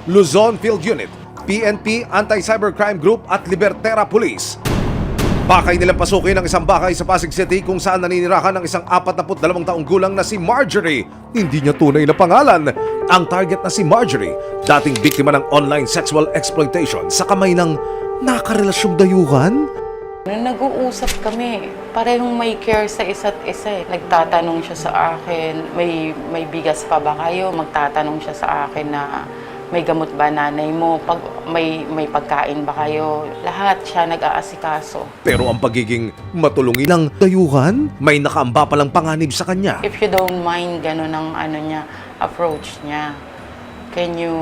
Luzon Field Unit, PNP Anti-Cybercrime Group at Libertera Police. Bakay nilang pasukin ang isang bahay sa Pasig City kung saan naninirahan ng isang 42 taong gulang na si Marjorie. Hindi niya tunay na pangalan. Ang target na si Marjorie, dating biktima ng online sexual exploitation sa kamay ng nakarelasyong dayuhan. Nung nag-uusap kami, parehong may care sa isa't isa. Nagtatanong siya sa akin, may bigas pa ba kayo? Magtatanong siya sa akin na may gamot ba nanay mo? Pag may pagkain ba kayo? Lahat siya nag-aasikaso. Pero ang pagiging matulungin ng dayuhan, may nakaamba palang panganib sa kanya. If you don't mind, gano'n ang approach niya. Can you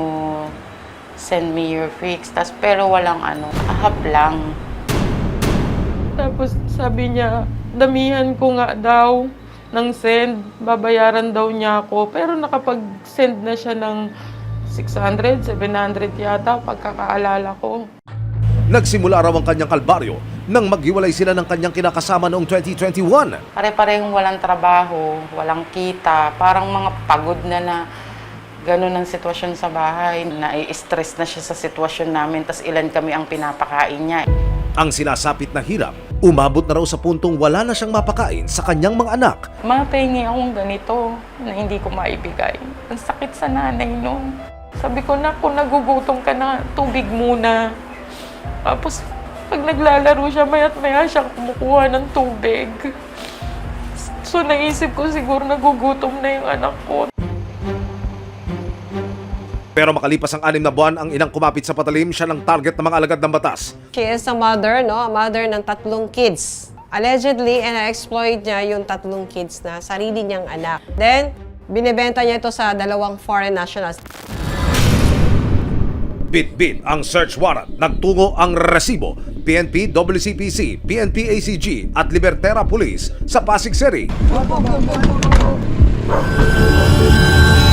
send me your freaks? Pero walang ahap lang. Tapos sabi niya, damihan ko nga daw ng send. Babayaran daw niya ako. Pero nakapag-send na siya ng 600, 700 yata pagkakaalala ko. Nagsimula raw ang kanyang kalbaryo nang maghiwalay sila ng kanyang kinakasama noong 2021. Pare-parehong walang trabaho, walang kita. Parang mga pagod na gano'n ang sitwasyon sa bahay. Nai-stress na siya sa sitwasyon namin, tas ilan kami ang pinapakain niya. Ang sinasapit na hirap, umabot na raw sa puntong wala na siyang mapakain sa kanyang mga anak. Mapahingi akong ganito na hindi ko maibigay. Ang sakit sa nanay noon. Sabi ko na, kung nagugutom ka na, tubig muna. Tapos, pag naglalaro siya, maya't maya siyang kumukuha ng tubig. So, naisip ko siguro nagugutom na yung anak ko. Pero makalipas ang 6 na buwan, ang inang kumapit sa patalim, siya ng target ng mga alagad ng batas. She is a mother, a mother ng 3 kids. Allegedly, na-exploit niya yung 3 kids na sarili niyang anak. Then, binibenta niya ito sa 2 foreign nationals. Bit-bit ang search warrant. Nagtungo ang resibo. PNP, WCPC, PNP ACG at Libertera Police sa Pasig City.